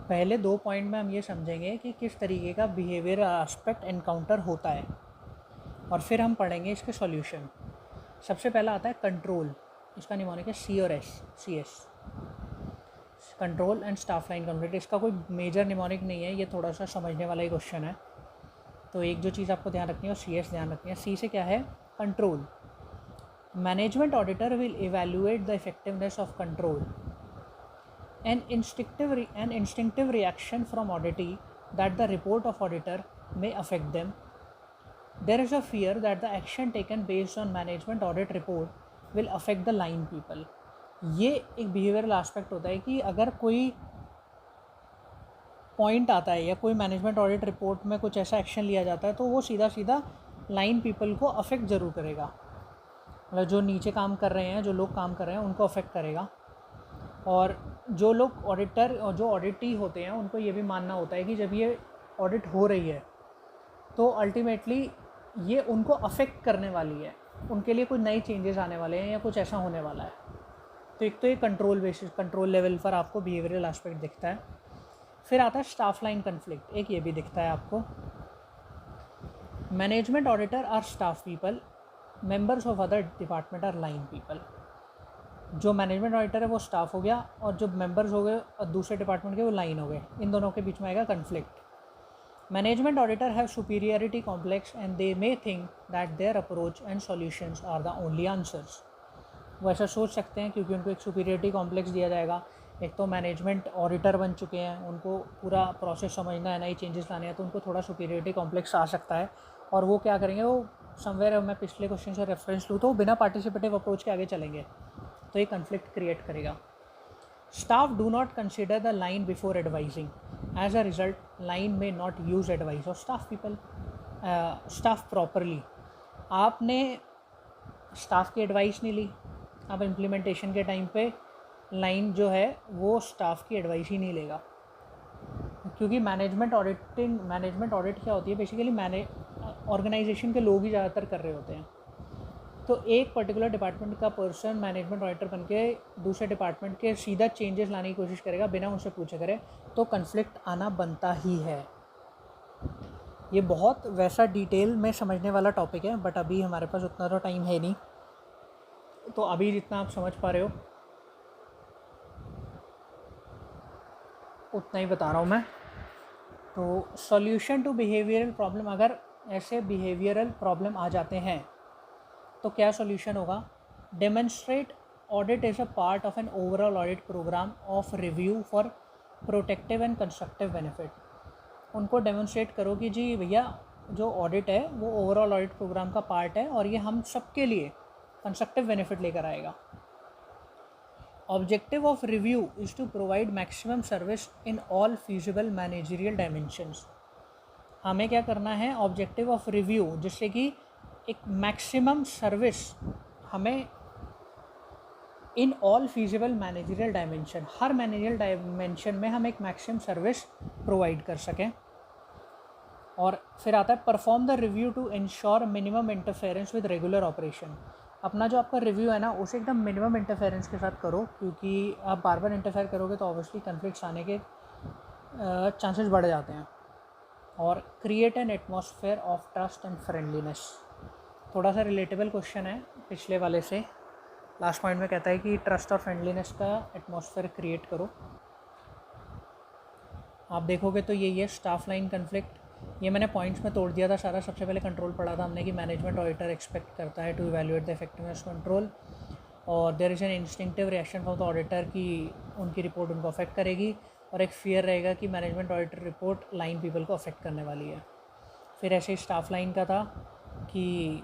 पहले 2 पॉइंट में हम ये समझेंगे कि किस तरीके का बिहेवियर एस्पेक्ट एनकाउंटर होता है, और फिर हम पढ़ेंगे इसके सॉल्यूशन। सबसे पहला आता है कंट्रोल, इसका निमोनिक है CS, control and staff line conflict. इसका कोई मेजर निमोनिक नहीं है, ये थोड़ा सा समझने वाला ही क्वेश्चन है। तो एक जो चीज़ आपको ध्यान रखनी है वो CS ध्यान रखनी है। सी से क्या है? Control. Management auditor will evaluate the effectiveness of control. An instinctive reaction from auditee that the report of auditor may affect them. There is a fear that the action taken based on management audit report will affect the line people. ये एक behavioural aspect होता है कि अगर कोई point आता है या कोई मैनेजमेंट ऑडिट रिपोर्ट में कुछ ऐसा एक्शन लिया जाता है तो वो सीधा सीधा लाइन पीपल को अफेक्ट ज़रूर करेगा। मतलब जो नीचे काम कर रहे हैं, जो लोग काम कर रहे हैं, उनको अफेक्ट करेगा। और जो लोग ऑडिटर और जो ऑडिटी होते हैं उनको ये भी मानना होता है कि जब ये ऑडिट हो रही है तो अल्टीमेटली ये उनको अफेक्ट करने वाली है, उनके लिए कुछ नए चेंजेस आने वाले हैं या कुछ ऐसा होने वाला है। तो एक तो ये कंट्रोल बेसिस, कंट्रोल लेवल पर आपको बिहेवियरल एस्पेक्ट दिखता है। फिर आता है स्टाफ लाइन कन्फ्लिक्ट, एक ये भी दिखता है आपको। Management auditor are staff people, members of other department are line people. जो मैनेजमेंट ऑडिटर है वो स्टाफ हो गया, और जो मेंबर्स हो गए और दूसरे डिपार्टमेंट के वो लाइन हो गए। इन दोनों के बीच में आएगा conflict. Management auditor have superiority complex and they may think that their approach and solutions are the only answers. वो ऐसा सोच सकते हैं क्योंकि उनको एक सुपीरियरिटी कॉम्प्लेक्स दिया जाएगा। एक तो मैनेजमेंट ऑडिटर बन चुके हैं, उनको पूरा प्रोसेस समझना है, नई चेंजेस लाने हैं, तो उनको थोड़ा सुपीरियरिटी कॉम्प्लेक्स आ सकता है। और वो क्या करेंगे, वो समवेयर मैं पिछले क्वेश्चन से रेफरेंस लूँ तो बिना पार्टिसिपेटिव अप्रोच के आगे चलेंगे, तो ये कन्फ्लिक्ट क्रिएट करेगा। Staff do not consider the line before advising, as a result line में not use advice of staff properly. आपने स्टाफ की एडवाइस नहीं ली, अब इम्प्लीमेंटेशन के टाइम पे लाइन जो है वो स्टाफ की एडवाइस ही नहीं लेगा, क्योंकि मैनेजमेंट ऑडिट क्या होती है बेसिकली, ऑर्गेनाइजेशन के लोग ही ज़्यादातर कर रहे होते हैं। तो एक पर्टिकुलर डिपार्टमेंट का पर्सन मैनेजमेंट ऑडिटर बन के दूसरे डिपार्टमेंट के सीधा चेंजेस लाने की कोशिश करेगा बिना उनसे पूछे करे, तो कन्फ्लिक्ट आना बनता ही है। ये बहुत वैसा डिटेल में समझने वाला टॉपिक है, बट अभी हमारे पास उतना तो टाइम है नहीं, तो अभी जितना आप समझ पा रहे हो उतना ही बता रहा हूँ मैं। तो सॉल्यूशन टू बिहेवियरल प्रॉब्लम, अगर ऐसे बिहेवियरल प्रॉब्लम आ जाते हैं तो क्या सॉल्यूशन होगा? Demonstrate audit is a part of an overall audit program of review for protective and constructive benefit. उनको डेमोन्स्ट्रेट करो कि जी भैया जो ऑडिट है वो ओवरऑल ऑडिट प्रोग्राम का पार्ट है और ये हम सबके लिए कंस्ट्रक्टिव बेनिफिट लेकर आएगा। Objective of review is to provide maximum service in all feasible managerial dimensions. हमें क्या करना है? ऑब्जेक्टिव ऑफ रिव्यू, जिससे कि एक मैक्सिमम सर्विस हमें इन ऑल फीजिबल मैनेजरियल डायमेंशन, हर मैनेजरियल डायमेंशन में हम एक मैक्सिमम सर्विस प्रोवाइड कर सकें। और फिर आता है perform the review to ensure minimum interference with regular operation. अपना जो आपका रिव्यू है ना उसे एकदम मिनिमम इंटरफेरेंस के साथ करो, क्योंकि आप बार बार इंटरफेयर करोगे तो ऑब्वियसली कन्फ्लिक्ट्स आने के चांसेस बढ़ जाते हैं। और create an atmosphere of trust and friendliness, थोड़ा सा रिलेटेबल क्वेश्चन है पिछले वाले से। लास्ट पॉइंट में कहता है कि ट्रस्ट और फ्रेंडलीनेस का एटमॉस्फेयर क्रिएट करो। आप देखोगे तो यही है स्टाफ लाइन कन्फ्लिक्ट। ये मैंने पॉइंट्स में तोड़ दिया था सारा। सबसे पहले कंट्रोल पढ़ा था हमने कि मैनेजमेंट ऑडिटर एक्सपेक्ट करता है to evaluate the effectiveness control, और there is an instinctive reaction from the auditor कि उनकी रिपोर्ट उनको अफेक्ट करेगी, और एक फियर रहेगा कि management auditor report line people को अफेक्ट करने वाली है। फिर ऐसे ही स्टाफ लाइन का था कि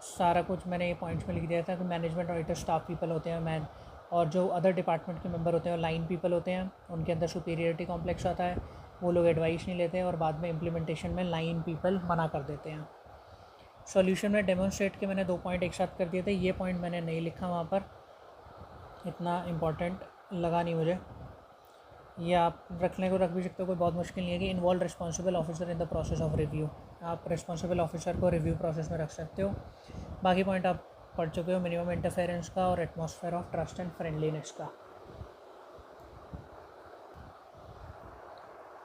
सारा कुछ मैंने ये पॉइंट्स में लिख दिया था कि मैनेजमेंट ऑडिटर स्टाफ पीपल होते हैं, मैन और जो अदर डिपार्टमेंट के मेंबर होते हैं वो लाइन पीपल होते हैं, उनके अंदर सुपीरियरिटी कॉम्प्लेक्स आता है, वो लोग एडवाइस नहीं लेते हैं और बाद में इम्प्लीमेंटेशन में लाइन पीपल मना कर देते हैं। सॉल्यूशन में डेमोन्स्ट्रेट के मैंने 2 पॉइंट एक साथ कर दिए थे, ये पॉइंट मैंने नहीं लिखा वहाँ पर, इतना इम्पॉर्टेंट लगा नहीं मुझे, ये आप रखने को रख भी सकते हो, कोई बहुत मुश्किल नहीं है कि involve responsible officer in the process of review, आप रिस्पॉन्सिबल ऑफिसर को रिव्यू प्रोसेस में रख सकते हो। बाकी पॉइंट आप पढ़ चुके हो, मिनिमम इंटरफेरेंस का और atmosphere of trust and friendliness का।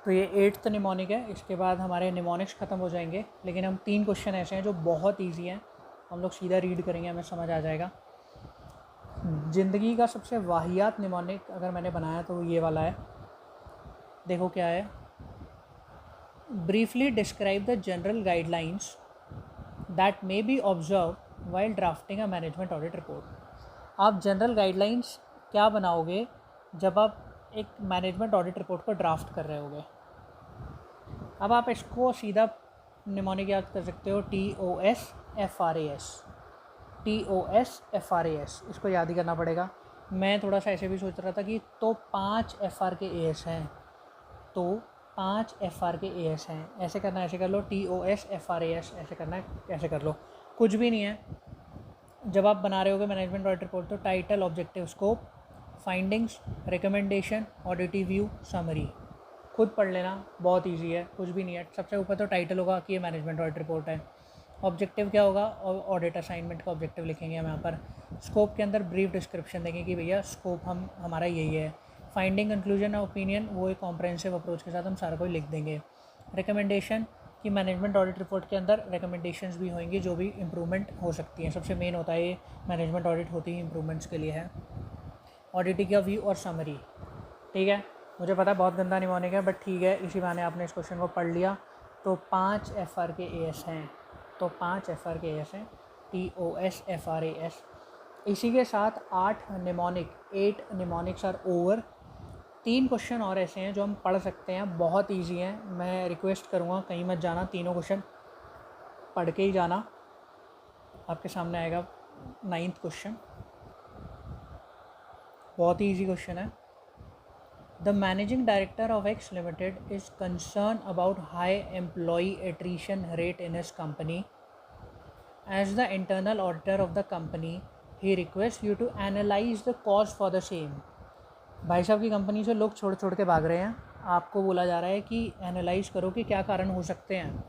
तो ये 8th निमोनिक है, इसके बाद हमारे निमोनिक्स ख़त्म हो जाएंगे, लेकिन हम 3 क्वेश्चन ऐसे हैं जो बहुत ईजी हैं, हम लोग सीधा रीड करेंगे, हमें समझ आ जाएगा। ज़िंदगी का सबसे वाहियात निमोनिक अगर मैंने बनाया तो ये वाला है, देखो क्या है। Briefly describe the general guidelines that may be observe while drafting a management audit report. आप जनरल गाइडलाइंस क्या बनाओगे जब आप एक मैनेजमेंट ऑडिट रिपोर्ट को ड्राफ्ट कर रहे होगे। अब आप इसको सीधा निमोनिक याद कर सकते हो, TOSFRAS, TOSFRAS, इसको याद ही करना पड़ेगा। मैं थोड़ा सा ऐसे भी सोच रहा था कि तो 5 FR के AS हैं, तो 5 FR के AS हैं, ऐसे करना, ऐसे कर लो, TOSFRAS ऐसे करना है, ऐसे कर लो, कुछ भी नहीं है। जब आप बना रहे होगे मैनेजमेंट ऑडिट रिपोर्ट तो title, objective, scope, findings, recommendation, auditive view, summary, खुद पढ़ लेना, बहुत इजी है, कुछ भी नहीं है। सबसे ऊपर तो टाइटल होगा कि ये मैनेजमेंट ऑडिट रिपोर्ट है, ऑब्जेक्टिव क्या होगा, और ऑडिट असाइनमेंट का ऑब्जेक्टिव लिखेंगे हम यहाँ पर, स्कोप के अंदर ब्रीफ डिस्क्रिप्शन देंगे कि भैया स्कोप हमारा यही है, फाइंडिंग, कंक्लूजन, ओपिनियन, वो एक कॉम्प्रहेंसिव अप्रोच के साथ हम सारा कुछ लिख देंगे। रिकमेंडेशन कि मैनेजमेंट ऑडिट रिपोर्ट के अंदर रिकमेंडेशंस भी होंगी जो भी इम्प्रूवमेंट हो सकती हैं, सबसे मेन होता है ये मैनेजमेंट ऑडिट होती ही इम्प्रूवमेंट्स के लिए है। ऑडिटिंग का व्यू और समरी, ठीक है, मुझे पता है बहुत गंदा निमोनिक है, बट ठीक है, इसी बहाने आपने इस क्वेश्चन को पढ़ लिया। तो 5 FR के AS हैं, तो 5 FR के AS हैं, TOSFRAS। इसी के साथ 8 निमोनिक्स आर ओवर। 3 क्वेश्चन और ऐसे हैं जो हम पढ़ सकते हैं, बहुत इजी हैं, मैं रिक्वेस्ट करूँगा कहीं मत जाना, तीनों क्वेश्चन पढ़ के ही जाना। आपके सामने आएगा 9th क्वेश्चन, बहुत ही ईजी क्वेश्चन है। The managing director of X limited is concern about high employee attrition rate in his company. As the internal auditor of the company he request you to analyse the cause for the same. भाई साहब की company से लोग छोड़ के भाग रहे हैं, आपको बोला जा रहा है कि एनालाइज करो कि क्या कारण हो सकते हैं।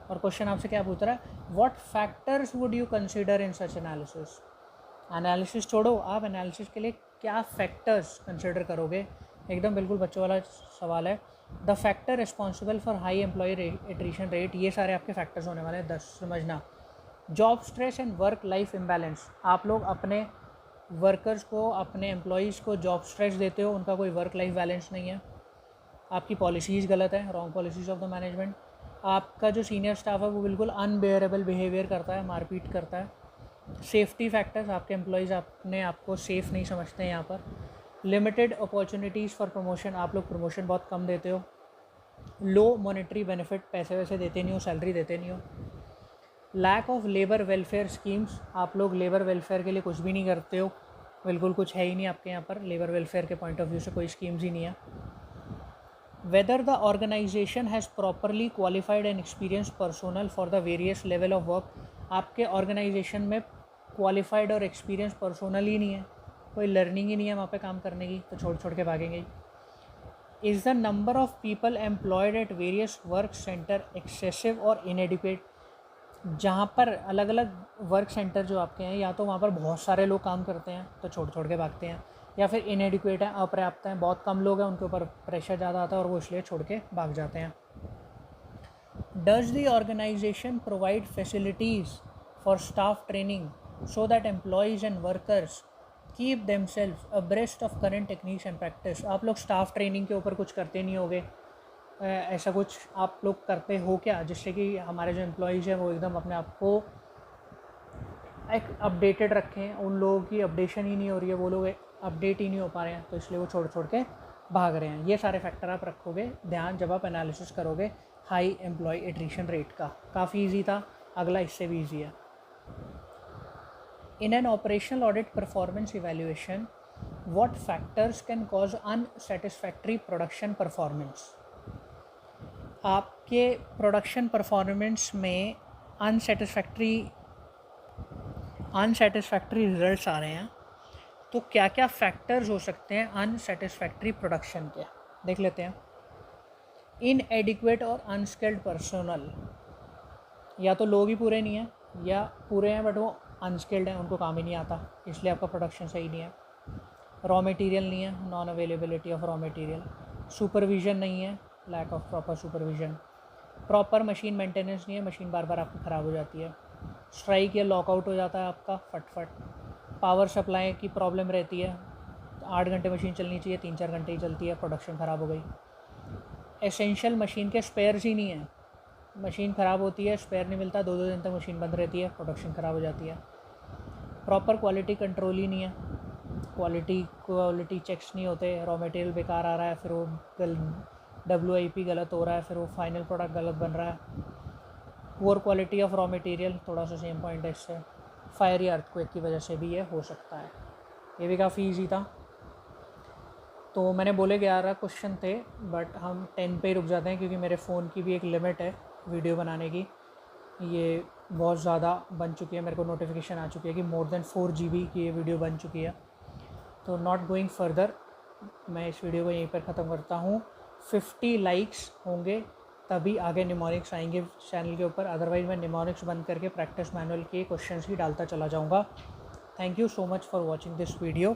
और क्वेश्चन आपसे क्या पूछ रहा है, what factors would you consider in such analysis. Analysis छोड़ो, आप एनालिसिस के लिए क्या फैक्टर्स कंसिडर करोगे, एकदम बिल्कुल बच्चों वाला सवाल है। The factor responsible for high employee attrition rate, ये सारे आपके फैक्टर्स होने वाले हैं 10, समझना। Job stress and work life imbalance, आप लोग अपने वर्कर्स को, अपने एम्प्लॉयज़ को जॉब स्ट्रेस देते हो, उनका कोई वर्क लाइफ बैलेंस नहीं है, आपकी पॉलिसीज़ गलत है, wrong policies of the management. आपका जो सीनियर स्टाफ है वो बिल्कुल अनबेयरेबल बिहेवियर करता है, मारपीट करता है। सेफ्टी फैक्टर्स, आपके एम्प्लॉयज़ अपने आप को सेफ़ नहीं समझते हैं यहाँ पर। लिमिटेड अपॉर्चुनिटीज़ फॉर प्रमोशन, आप लोग प्रमोशन बहुत कम देते हो। लो मॉनेटरी बेनिफिट, पैसे वैसे देते नहीं हो, सैलरी देते नहीं हो। Lack of labour welfare schemes, आप लोग लेबर वेलफेयर के लिए कुछ भी नहीं करते हो, बिल्कुल कुछ है ही नहीं आपके यहाँ पर, लेबर वेलफेयर के पॉइंट ऑफ व्यू से कोई स्कीम्स ही नहीं है। Whether the organization has properly qualified and experience personal for the various level of work, आपके ऑर्गेनाइजेशन में क्वालिफाइड और एक्सपीरियंस पर्सोनल ही नहीं है, कोई लर्निंग ही नहीं है वहाँ पे काम करने की, तो छोड़ के भागेंगे। Is the number of people employed at various work centre excessive और इनएडिक्वेट, जहाँ पर अलग अलग वर्क सेंटर जो आपके हैं, या तो वहाँ पर बहुत सारे लोग काम करते हैं तो छोड़ के भागते हैं, या फिर इनएडिक्वेट है, अपर्याप्त हैं, बहुत कम लोग हैं, उनके ऊपर प्रेशर ज़्यादा आता है और वो इसलिए छोड़ के भाग जाते हैं। Does the organization provide facilities for staff training so that employees and workers keep themselves abreast of current techniques and practice, आप लोग स्टाफ ट्रेनिंग के ऊपर कुछ करते नहीं होगे, ऐसा कुछ आप लोग करते हो क्या, जिससे कि हमारे जो एम्प्लॉयज़ हैं वो एकदम अपने आप को एक अपडेटेड रखें। उन लोगों की अपडेशन ही नहीं हो रही है, वो लोग अपडेट ही नहीं हो पा रहे हैं, तो इसलिए वो छोड़ के भाग रहे हैं। ये सारे फैक्टर आप रखोगे ध्यान जब आप एनालिसिस करोगे हाई एम्प्लॉय एट्रीशन रेट का। काफ़ी ईजी था, अगला इससे भी ईजी है। In an operational audit performance evaluation, what factors can cause unsatisfactory production performance? आपके प्रोडक्शन परफॉर्मेंस में अनसेटिस्फैक्ट्री रिजल्ट्स आ रहे हैं, तो क्या क्या फैक्टर्स हो सकते हैं अनसेटिस्फैक्ट्री प्रोडक्शन के, देख लेते हैं। इनएडिक्वेट और अनस्किल्ड पर्सनल, या तो लोग ही पूरे नहीं हैं या पूरे हैं बट वो अनस्किल्ड हैं, उनको काम ही नहीं आता, इसलिए आपका प्रोडक्शन सही नहीं है। रॉ मटेरियल नहीं है, non availability of raw material. Supervision नहीं है, lack of proper supervision. Proper machine maintenance नहीं है, मशीन बार बार आपकी ख़राब हो जाती है। स्ट्राइक या लॉकआउट हो जाता है आपका फटफट। पावर सप्लाई की प्रॉब्लम रहती है, 8 घंटे मशीन चलनी चाहिए, 3-4 घंटे ही चलती है, प्रोडक्शन ख़राब हो गई। एसेंशियल मशीन के स्पेयर्स ही नहीं है, मशीन ख़राब होती है, स्पेयर नहीं मिलता, 2-2 दिन तक मशीन बंद रहती है, प्रोडक्शन ख़राब हो जाती है। प्रॉपर क्वालिटी कंट्रोल ही नहीं है, क्वालिटी चेक्स नहीं होते, रॉ मटेरियल बेकार आ रहा है, फिर वो WIP गलत हो रहा है, फिर वो फाइनल प्रोडक्ट गलत बन रहा है। Poor quality of raw material, थोड़ा सा सेम पॉइंट है इससे। फायर या अर्थक्वेक की वजह से भी ये हो सकता है। ये भी काफ़ी ईजी था। तो मैंने बोले 11 क्वेश्चन थे, बट हम 10 पे ही रुक जाते हैं क्योंकि मेरे फ़ोन की भी एक लिमिट है वीडियो बनाने की। ये बहुत ज़्यादा बन चुकी है, मेरे को नोटिफिकेशन आ चुकी है कि मोर देन 4 GB की ये वीडियो बन चुकी है। तो नॉट गोइंग फर्दर, मैं इस वीडियो को यहीं पर ख़त्म करता हूँ। 50 लाइक्स होंगे तभी आगे निमोनिक्स आएंगे चैनल के ऊपर, अदरवाइज़ मैं निमोनिक्स बंद करके प्रैक्टिस मैनुअल के क्वेश्चंस ही डालता चला जाऊँगा। Thank you so much for watching this video.